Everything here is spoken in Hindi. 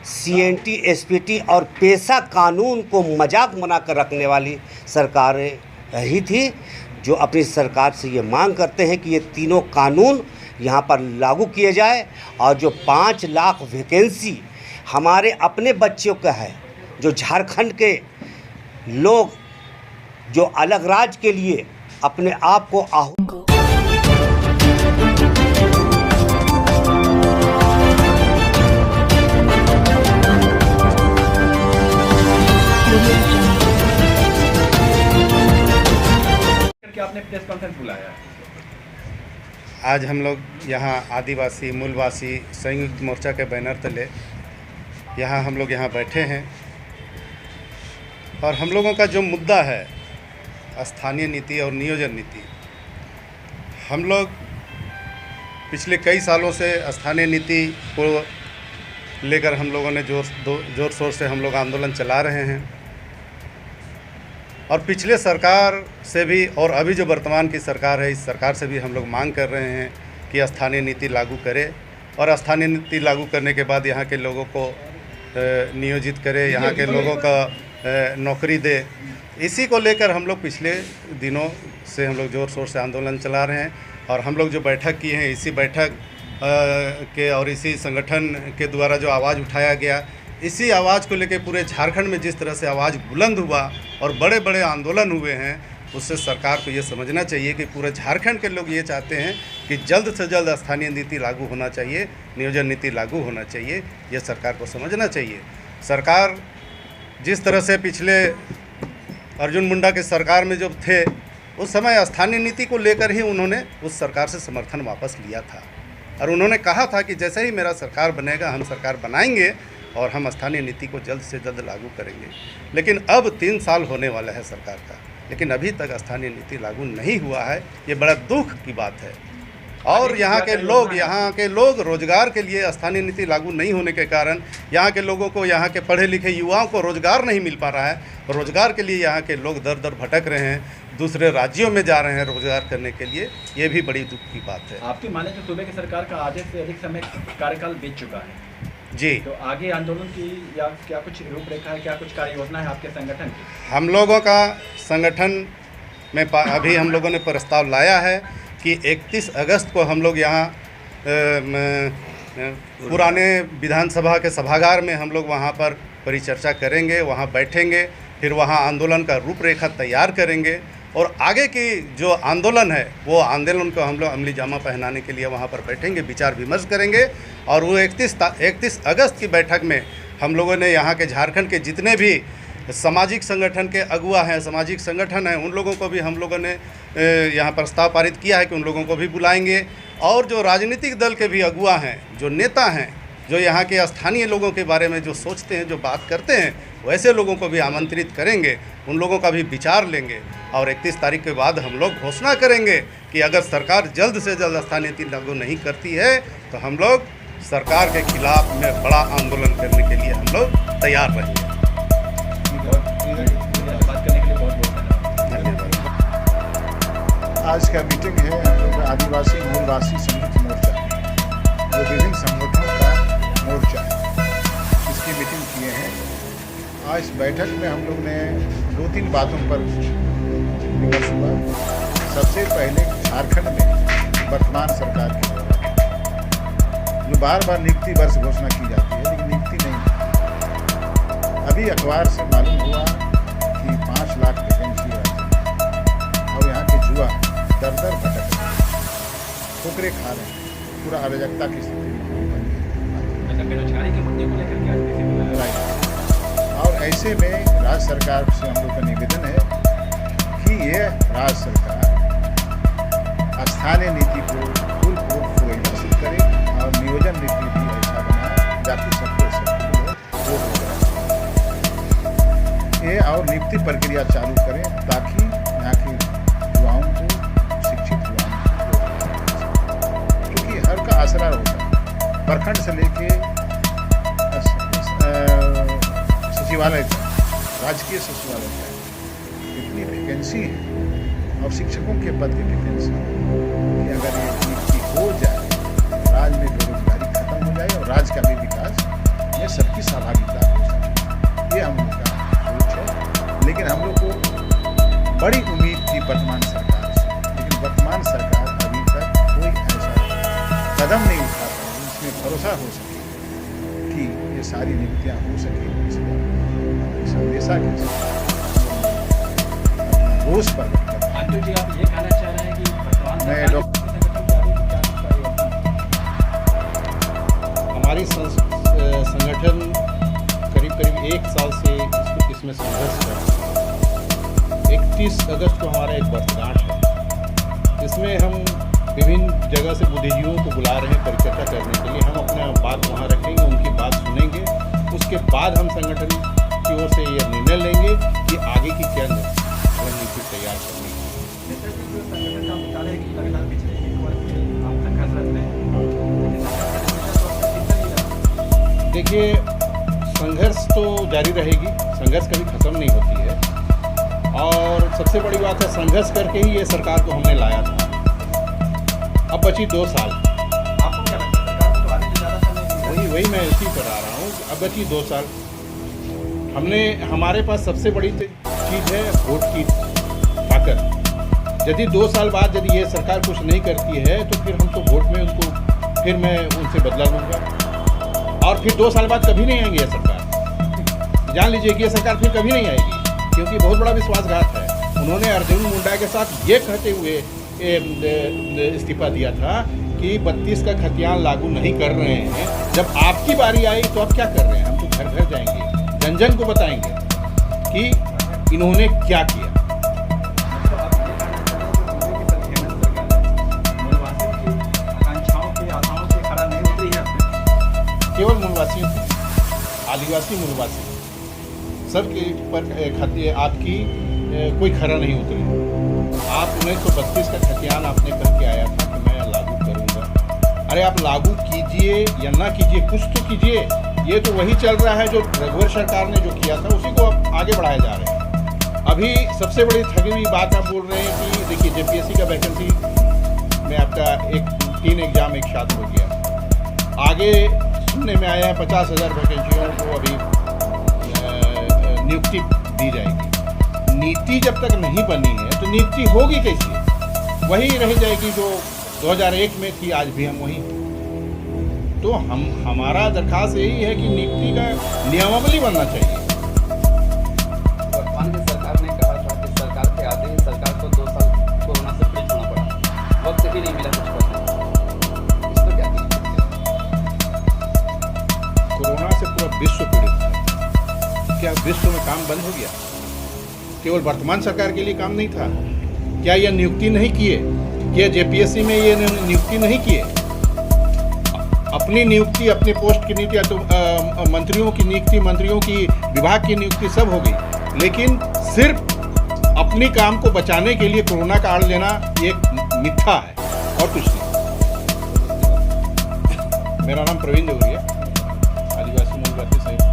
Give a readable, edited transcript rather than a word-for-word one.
सीएनटी, एसपीटी और पेशा कानून को मजाक बनाकर रखने वाली सरकारें ही थी, जो अपनी सरकार से ये मांग करते हैं कि ये तीनों कानून यहाँ पर लागू किए जाए और जो 5 लाख वैकेंसी हमारे अपने बच्चों का है, जो झारखंड के लोग जो अलग राज्य के लिए अपने आप को आपने प्रेस कॉन्फ्रेंस बुलाया। आज हम लोग यहाँ आदिवासी मूलवासी संयुक्त मोर्चा के बैनर तले यहाँ हम लोग यहाँ बैठे हैं और हम लोगों का जो मुद्दा है स्थानीय नीति और नियोजन नीति, हम लोग पिछले कई सालों से स्थानीय नीति को लेकर हम लोगों ने जोर शोर से हम लोग आंदोलन चला रहे हैं और पिछले सरकार से भी और अभी जो वर्तमान की सरकार है, इस सरकार से भी हम लोग मांग कर रहे हैं कि स्थानीय नीति लागू करे और स्थानीय नीति लागू करने के बाद यहाँ के लोगों को नियोजित करे, यहाँ के लोगों का नौकरी दे। इसी को लेकर हम लोग पिछले दिनों से हम लोग ज़ोर शोर से आंदोलन चला रहे हैं और हम लोग जो बैठक की है, इसी बैठक के और इसी संगठन के द्वारा जो आवाज़ उठाया गया, इसी आवाज़ को लेकर पूरे झारखंड में जिस तरह से आवाज़ बुलंद हुआ और बड़े बड़े आंदोलन हुए हैं, उससे सरकार को ये समझना चाहिए कि पूरे झारखंड के लोग ये चाहते हैं कि जल्द से जल्द स्थानीय नीति लागू होना चाहिए, नियोजन नीति लागू होना चाहिए। ये सरकार को समझना चाहिए। सरकार जिस तरह से पिछले अर्जुन मुंडा के सरकार में जब थे, उस समय स्थानीय नीति को लेकर ही उन्होंने उस सरकार से समर्थन वापस लिया था और उन्होंने कहा था कि जैसे ही मेरा सरकार बनेगा, हम सरकार बनाएंगे और हम स्थानीय नीति को जल्द से जल्द लागू करेंगे। लेकिन अब 3 साल होने वाला है सरकार का, लेकिन अभी तक स्थानीय नीति लागू नहीं हुआ है। ये बड़ा दुख की बात है। और यहाँ के लोग रोजगार के लिए स्थानीय नीति लागू नहीं होने के कारण यहाँ के लोगों को, यहाँ के पढ़े लिखे युवाओं को रोजगार नहीं मिल पा रहा है। रोजगार के लिए यहाँ के लोग दर दर भटक रहे हैं, दूसरे राज्यों में जा रहे हैं रोजगार करने के लिए। ये भी बड़ी दुख की बात है। आपकी माने तो सूबे की सरकार का आधे से अधिक समय कार्यकाल बीत चुका है जी, तो आगे आंदोलन की या क्या कुछ रूपरेखा है, क्या कुछ कार्य योजना है आपके संगठन की? हम लोगों का संगठन में अभी हम लोगों ने प्रस्ताव लाया है कि 31 अगस्त को हम लोग यहाँ पुराने विधानसभा के सभागार में हम लोग वहाँ पर परिचर्चा करेंगे, वहाँ बैठेंगे, फिर वहाँ आंदोलन का रूपरेखा तैयार करेंगे और आगे की जो आंदोलन है, वो आंदोलन को हम लोग अमली जामा पहनाने के लिए वहाँ पर बैठेंगे, विचार विमर्श करेंगे। और वो 31 अगस्त की बैठक में हम लोगों ने यहाँ के झारखंड के जितने भी सामाजिक संगठन के अगुआ हैं, सामाजिक संगठन हैं, उन लोगों को भी हम लोगों ने यहाँ प्रस्ताव पारित किया है कि उन लोगों को भी बुलाएंगे। और जो राजनीतिक दल के भी अगुआ हैं, जो नेता हैं, जो यहाँ के स्थानीय लोगों के बारे में जो सोचते हैं, जो बात करते हैं, वैसे लोगों को भी आमंत्रित करेंगे, उन लोगों का भी विचार लेंगे और 31 तारीख के बाद हम लोग घोषणा करेंगे कि अगर सरकार जल्द से जल्द स्थानीय नीति लागू नहीं करती है तो हम लोग सरकार के खिलाफ में बड़ा आंदोलन करने के लिए हम लोग तैयार रहेंगे। बात करने के लिए बहुत बहुत धन्यवाद। आज का मीटिंग है हम लोग आदिवासी मूलवासी संयुक्त मोर्चा, जो विभिन्न संगठनों का मोर्चा है, इसकी मीटिंग किए हैं। आज इस बैठक में हम लोग ने 2-3 बातों पर विमर्श हुआ। सबसे पहले झारखंड में वर्तमान सरकार के द्वारा जो बार बार नियुक्ति वर्ष घोषणा की जाती है, लेकिन नियुक्ति नहीं। अभी अखबार से मालूम हुआ कि 5 लाख वैकेंसी है और यहाँ के युवा दर दर भटक रहे हैं, ठोकरे खा रहे हैं, पूरा अराजकता की स्थिति में। बेरोजगारी के मुद्दे को लेकर और ऐसे में राज्य सरकार से हम लोग का निवेदन है कि ये राज्य सरकार स्थानीय नीति को फूलप्रूफ परिभाषित करे और नियोजन नीति भी ऐसा बनाए जाति सबको ये और नियुक्ति प्रक्रिया चालू करें ताकि यहाँ के युवाओं को, शिक्षित युवाओं को, क्योंकि हर का आसरा होता है, प्रखंड से लेके सचिवालय तक, राजकीय सचिवालय तक इतनी वैकेंसी है और शिक्षकों के पद की वैकेंसी कि अगर ये नियुक्ति हो जाए, राज्य में बेरोजगारी खत्म हो जाए और राज्य का भी विकास में सबकी सहभागिता हो सके, ये हम लोग का सोच है। लेकिन हम लोग को बड़ी उम्मीद थी वर्तमान सरकार से, लेकिन वर्तमान सरकार अभी तक कोई ऐसा कदम नहीं उठा पाई जिसमें भरोसा हो सके कि ये सारी नियुक्तियाँ हो सके। इस संदेशा के रोष पर अंजू जी, आप ये कहना चाह रहे हैं कि वर्तमान मैं सरकार डॉक्टर हमारी संगठन करीब 1 साल से इसमें संघर्ष कर रहा है। 31 अगस्त को हमारा एक वर्षगांठ है, इसमें हम विभिन्न जगह से बुद्धिजीवियों को बुला रहे हैं परिचर्चा करने के लिए। हम अपना बात वहाँ रखेंगे, उनकी बात सुनेंगे, उसके बाद हम संगठन की ओर से ये निर्णय लेंगे कि आगे की क्या रणनीति तैयार करनी है। जैसा कि जो संगठन का बता रहे हैं कि लगातार पिछले 1 वर्ष से आप संघर्षरत हैं, लेकिन संघर्ष कितना ही रहा। देखिए, संघर्ष तो जारी रहेगी, संघर्ष कभी खत्म नहीं होती है। और सबसे बड़ी बात है, संघर्ष करके ही ये सरकार को हमने लाया था। अब बची 2 साल। आपको क्या लगता है सरकार को तो आने से ज़्यादा समय नहीं वही मैं इसी पर आ रहा हूँ। अब बची 2 साल। हमारे पास सबसे बड़ी चीज़ है वोट की ताकत। यदि 2 साल बाद यदि ये सरकार कुछ नहीं करती है तो फिर हम तो वोट में फिर मैं उनसे बदला लूँगा, और फिर 2 साल बाद कभी नहीं आएंगी ये सरकार। जान लीजिए कि ये सरकार फिर कभी नहीं आएगी, क्योंकि बहुत बड़ा विश्वासघात है। उन्होंने अर्जुन मुंडा के साथ ये कहते हुए इस्तीफा दिया था कि 32 का खतियान लागू नहीं कर रहे हैं। जब आपकी बारी आई तो आप क्या कर रहे हैं? हम तो घर घर जाएंगे, जन जन को बताएंगे कि इन्होंने क्या किया। तो आप ये कहना चाह रहे हैं कि हेमंत सरकार है मूलवासियों की आकांक्षाओं की आशाओं से खड़ा नहीं उतरी है अपने। केवल मूलवासियों को, आदिवासी मूलवासी सबके पर आपकी कोई खरा नहीं उतरी। आप 1932 का खतियान आपने कह के आया था कि मैं लागू करूंगा। अरे आप लागू कीजिए या ना कीजिए, कुछ तो कीजिए। ये तो वही चल रहा है जो रघुवर सरकार ने जो किया था, उसी को आप आगे बढ़ाए जा रहे हैं। अभी सबसे बड़ी ठगी हुई बात आप बोल रहे हैं कि देखिए जेपीएससी का वैकेंसी में आपका 3 एग्जाम एक साथ हो गया। आगे सुनने में आया है 50,000 वैकेंसियों को अभी नियुक्ति दी जाएगी। नीति जब तक नहीं बनी है तो नियुक्ति होगी कैसे? वही रह जाएगी जो 2001 में थी, आज भी हम वही हैं। तो हमारा दरखास्त यही है कि नियुक्ति का नियमावली बनना चाहिए। वर्तमान की सरकार ने कहा था कि सरकार के आते ही सरकार को 2 साल कोरोना से पीड़ित होना पड़ा, वक्त ही नहीं मिला कुछ करने। इस पर क्या कहेंगे? कोरोना से पूरा विश्व पीड़ित था। क्या विश्व में काम बंद हो गया? केवल वर्तमान सरकार के लिए काम नहीं था? क्या यह नियुक्ति नहीं किए? क्या जेपीएससी में ये नियुक्ति नहीं किए? अपनी नियुक्ति, अपने पोस्ट की नीति, मंत्रियों की नियुक्ति, मंत्रियों की विभाग की नियुक्ति सब हो गई, लेकिन सिर्फ अपने काम को बचाने के लिए कोरोना का आड़ लेना एक मिथ्या है और कुछ नहीं। मेरा नाम प्रवीण जोगरिया, आदिवासी मूलवासी संयुक्त